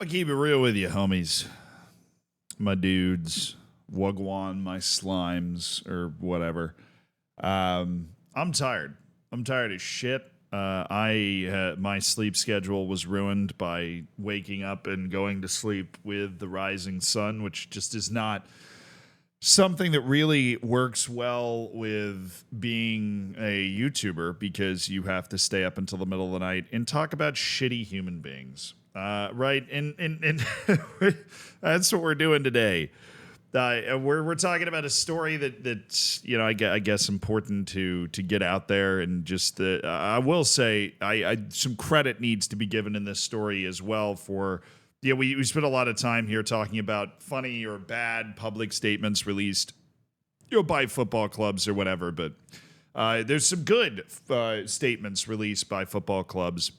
I keep it real with you, homies. My dudes, Wagwan, my slimes, or whatever. I'm tired. I'm tired as shit. I my sleep schedule was ruined by waking up and going to sleep with the rising sun, which just is not something that really works well with being a YouTuber because you have to stay up until the middle of the night and talk about shitty human beings. Right? And that's what we're doing today. We're talking about a story that's I guess important to get out there, and just I will say I some credit needs to be given in this story as well for we spent a lot of time here talking about funny or bad public statements released by football clubs or whatever, but there's some good statements released by football clubs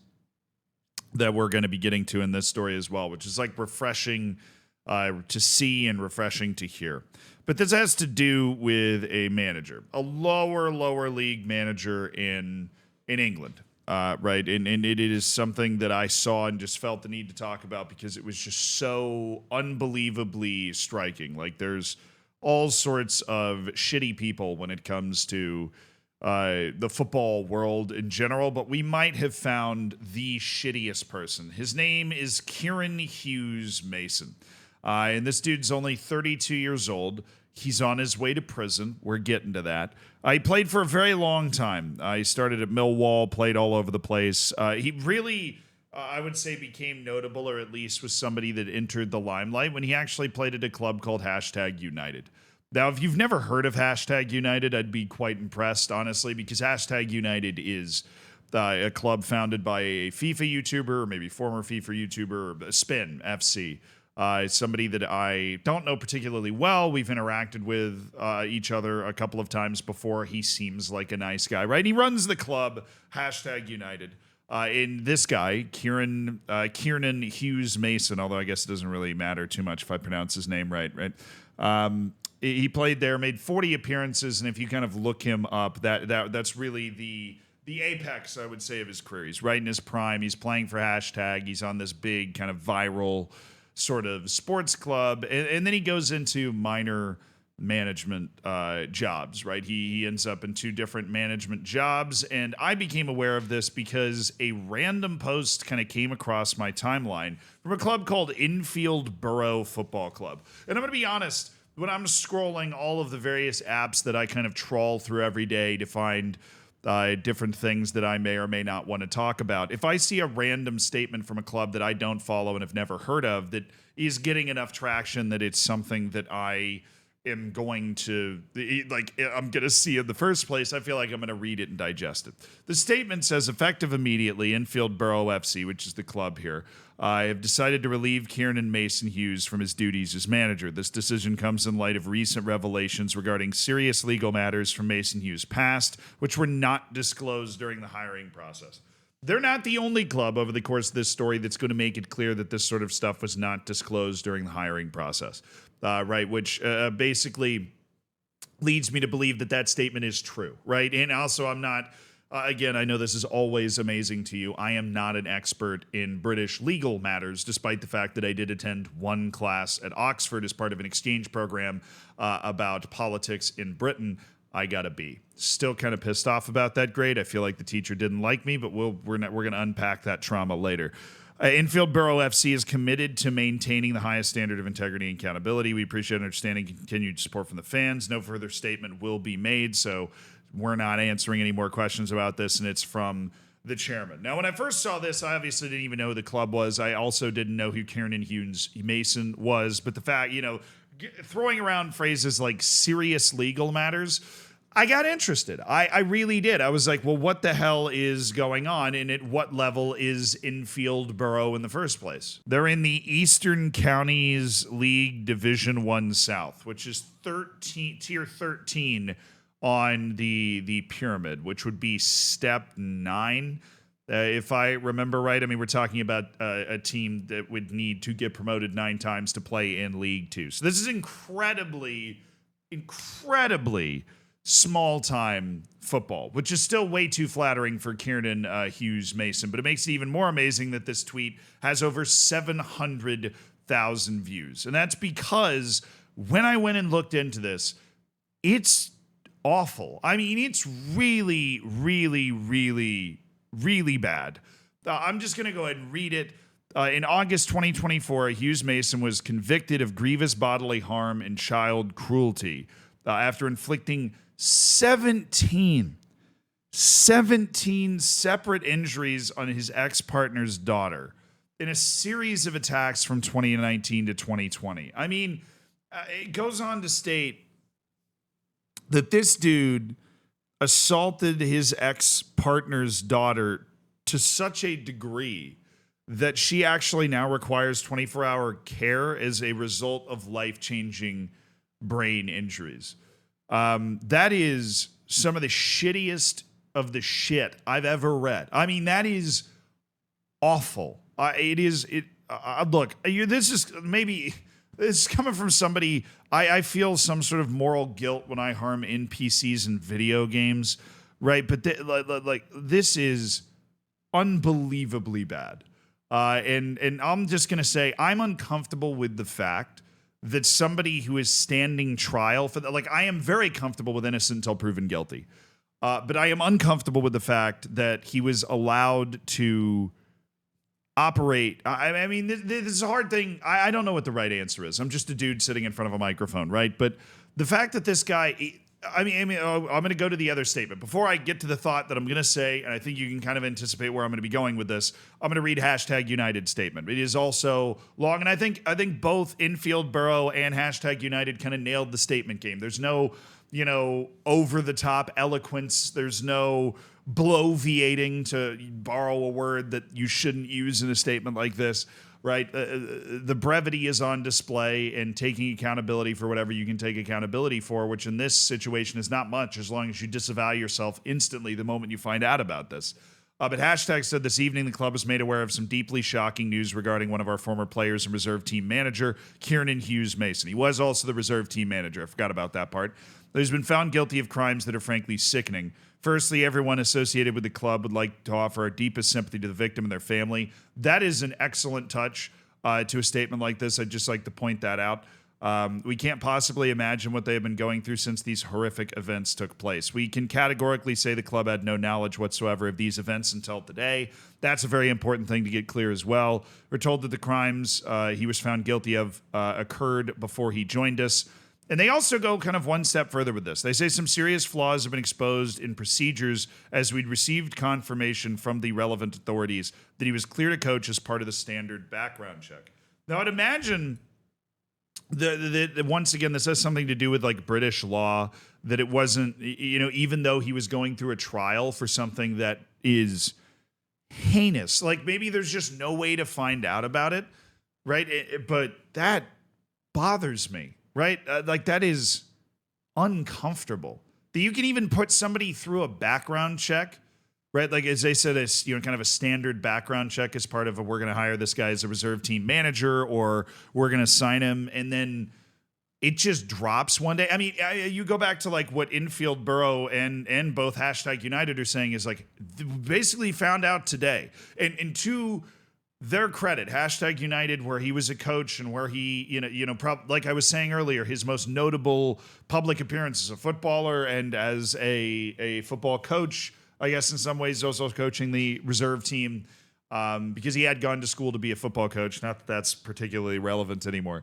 that we're going to be getting to in this story as well, which is like refreshing to see and refreshing to hear. But this has to do with a manager, a lower league manager in England, right? And it is something that I saw and just felt the need to talk about because it was just so unbelievably striking. Like there's all sorts of shitty people when it comes to the football world in general, but we might have found the shittiest person. His name is Kieran Hughes Mason. And this dude's only 32 years old. He's on his way to prison. We're getting to that. He played for a very long time. He started at Millwall, played all over the place. He really, I would say, became notable, or at least was somebody that entered the limelight when he actually played at a club called #United. Now, if you've never heard of #United, I'd be quite impressed, honestly, because #United is a club founded by a FIFA YouTuber, or maybe former FIFA YouTuber, Spin FC. Somebody that I don't know particularly well. We've interacted with each other a couple of times before. He seems like a nice guy, right? He runs the club, #United. And this guy, Kieran Hughes Mason, although I guess it doesn't really matter too much if I pronounce his name right? He played there, made 40 appearances, and if you kind of look him up, that's really the apex, I would say, of his career. He's right in his prime. He's playing for #. He's on this big kind of viral sort of sports club, and then he goes into minor management jobs, right? He ends up in 2 different management jobs, and I became aware of this because a random post kind of came across my timeline from a club called Infield Borough Football Club. And I'm going to be honest, when I'm scrolling all of the various apps that I kind of trawl through every day to find different things that I may or may not want to talk about, if I see a random statement from a club that I don't follow and have never heard of that is getting enough traction that it's something that I am going to I'm going to see in the first place, I feel like I'm going to read it and digest it. The statement says, effective immediately, Infield Borough FC, which is the club here, I have decided to relieve Kieran Mason Hughes from his duties as manager. This decision comes in light of recent revelations regarding serious legal matters from Mason Hughes' past, which were not disclosed during the hiring process. They're not the only club over the course of this story that's going to make it clear that this sort of stuff was not disclosed during the hiring process, right? Which basically leads me to believe that statement is true, right? And also, I'm not, again, I know this is always amazing to you. I am not an expert in British legal matters, despite the fact that I did attend one class at Oxford as part of an exchange program about politics in Britain. I got a B. Still kind of pissed off about that grade. I feel like the teacher didn't like me, but we're going to unpack that trauma later. Infield Borough FC is committed to maintaining the highest standard of integrity and accountability. We appreciate understanding and continued support from the fans. No further statement will be made, so we're not answering any more questions about this, and it's from the chairman. Now, when I first saw this, I obviously didn't even know who the club was. I also didn't know who Kieran Hughes Mason was, but the fact, throwing around phrases like serious legal matters, I got interested. I really did. I was like, well, what the hell is going on? And at what level is Infield Borough in the first place? They're in the Eastern Counties League Division 1 South, which is tier 13 on the pyramid, which would be step 9. If I remember right, I mean, we're talking about a team that would need to get promoted 9 times to play in League 2. So this is incredibly small-time football, which is still way too flattering for Kiernan Hughes Mason. But it makes it even more amazing that this tweet has over 700,000 views. And that's because when I went and looked into this, it's awful. I mean, it's really, really, really, really bad. I'm just going to go ahead and read it. In August 2024, Hughes Mason was convicted of grievous bodily harm and child cruelty after inflicting 17 separate injuries on his ex-partner's daughter in a series of attacks from 2019 to 2020. I mean, it goes on to state that this dude assaulted his ex-partner's daughter to such a degree that she actually now requires 24-hour care as a result of life-changing brain injuries. That is some of the shittiest of the shit I've ever read. I mean, that is awful. Look, this is coming from somebody. I feel some sort of moral guilt when I harm NPCs in video games, right? But this is unbelievably bad. And I'm just going to say I'm uncomfortable with the fact that somebody who is standing trial for that, I am very comfortable with innocent until proven guilty. But I am uncomfortable with the fact that he was allowed to operate. I mean, this is a hard thing. I don't know what the right answer is. I'm just a dude sitting in front of a microphone, right? But the fact that this guy, I'm going to go to the other statement. Before I get to the thought that I'm going to say, and I think you can kind of anticipate where I'm going to be going with this, I'm going to read #United statement. It is also long, and I think both Infield Borough and #United kind of nailed the statement game. There's no, over-the-top eloquence. There's no bloviating, to borrow a word that you shouldn't use in a statement like this. Right. The brevity is on display, and taking accountability for whatever you can take accountability for, which in this situation is not much, as long as you disavow yourself instantly the moment you find out about this. But # said this evening the club was made aware of some deeply shocking news regarding one of our former players and reserve team manager, Kiernan Hughes Mason. He was also the reserve team manager. I forgot about that part. He's been found guilty of crimes that are frankly sickening. Firstly, everyone associated with the club would like to offer our deepest sympathy to the victim and their family. That is an excellent touch to a statement like this. I'd just like to point that out. We can't possibly imagine what they have been going through since these horrific events took place. We can categorically say the club had no knowledge whatsoever of these events until today. That's a very important thing to get clear as well. We're told that the crimes he was found guilty of occurred before he joined us. And they also go kind of one step further with this. They say some serious flaws have been exposed in procedures as we'd received confirmation from the relevant authorities that he was clear to coach as part of the standard background check. Now, I'd imagine once again, this has something to do with British law, that it wasn't, even though he was going through a trial for something that is heinous, maybe there's just no way to find out about it, right? But that bothers me. Right? That is uncomfortable. That you can even put somebody through a background check, right? As they said, it's, kind of a standard background check as part of we're going to hire this guy as a reserve team manager, or we're going to sign him, and then it just drops one day. I mean, you go back to what Infield Borough and both #United are saying is basically found out today. And to their credit, #United, where he was a coach and where he, like I was saying earlier, his most notable public appearance as a footballer and as a football coach, I guess in some ways also coaching the reserve team, because he had gone to school to be a football coach. Not that that's particularly relevant anymore.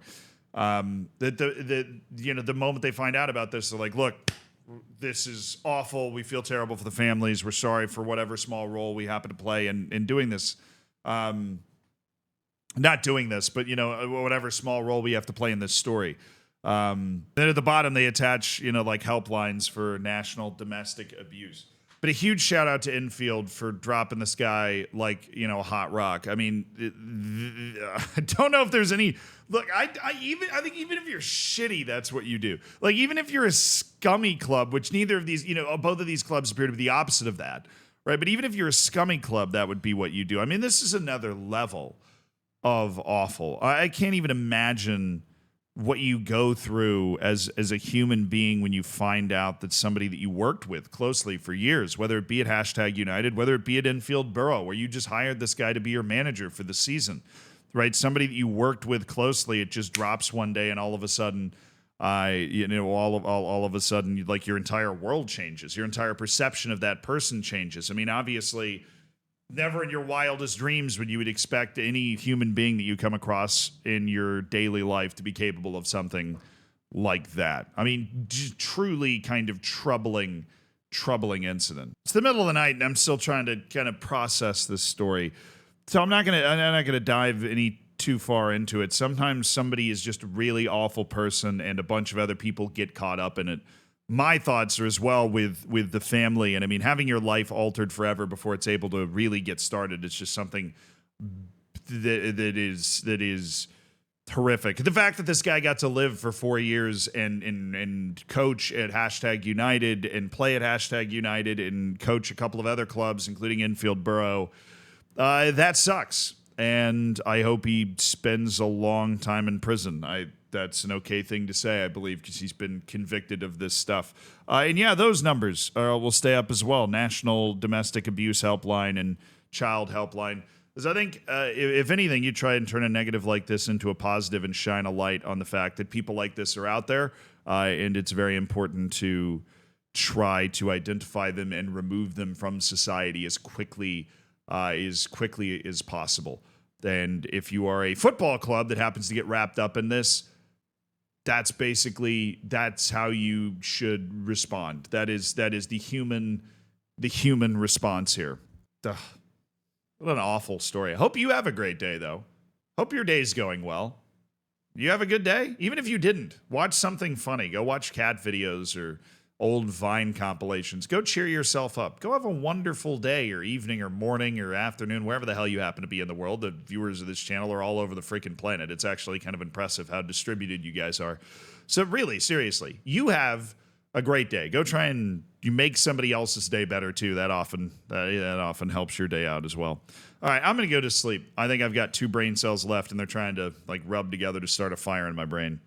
The moment they find out about this, they're like, look, this is awful. We feel terrible for the families. We're sorry for whatever small role we happen to play in doing this. Not doing this, but whatever small role we have to play in this story. Then at the bottom they attach helplines for national domestic abuse. But a huge shout out to Infield for dropping this guy a hot rock. I mean, I don't know if there's any. Look, I think even if you're shitty, that's what you do. Even if you're a scummy club, which neither of these, both of these clubs appear to be the opposite of that, right? But even if you're a scummy club, that would be what you do. I mean, this is another level of awful. I can't even imagine what you go through as a human being when you find out that somebody that you worked with closely for years, whether it be at #United, whether it be at Infield Borough, where you just hired this guy to be your manager for the season, right? Somebody that you worked with closely, it just drops one day, and all of a sudden, all of a sudden, like your entire world changes, your entire perception of that person changes. I mean, obviously, never in your wildest dreams would you would expect any human being that you come across in your daily life to be capable of something like that. I mean, truly kind of troubling incident. It's the middle of the night, and I'm still trying to kind of process this story. So I'm not gonna dive any too far into it. Sometimes somebody is just a really awful person, and a bunch of other people get caught up in it. My thoughts are as well with the family, and I mean, having your life altered forever before it's able to really get started, it's just something that is horrific. The fact that this guy got to live for 4 years and coach at #United and play at #United and coach a couple of other clubs, including Infield Borough, that sucks. And I hope he spends a long time in prison. That's an okay thing to say, I believe, because he's been convicted of this stuff. And yeah, those numbers will stay up as well. National Domestic Abuse Helpline and Child Helpline. Because I think, if anything, you try and turn a negative like this into a positive and shine a light on the fact that people like this are out there. And it's very important to try to identify them and remove them from society as quickly as possible. And if you are a football club that happens to get wrapped up in this, that's how you should respond. That is the human response here. Ugh. What an awful story. I hope you have a great day, though. Hope your day's going well. You have a good day? Even if you didn't, watch something funny. Go watch cat videos or old Vine compilations. Go cheer yourself up. Go have a wonderful day or evening or morning or afternoon, wherever the hell you happen to be in the world. The viewers of this channel are all over the freaking planet. It's actually kind of impressive how distributed you guys are. So really, seriously, you have a great day. Go try and you make somebody else's day better too. That often helps your day out as well. All right, I'm going to go to sleep. I think I've got 2 brain cells left, and they're trying to like rub together to start a fire in my brain.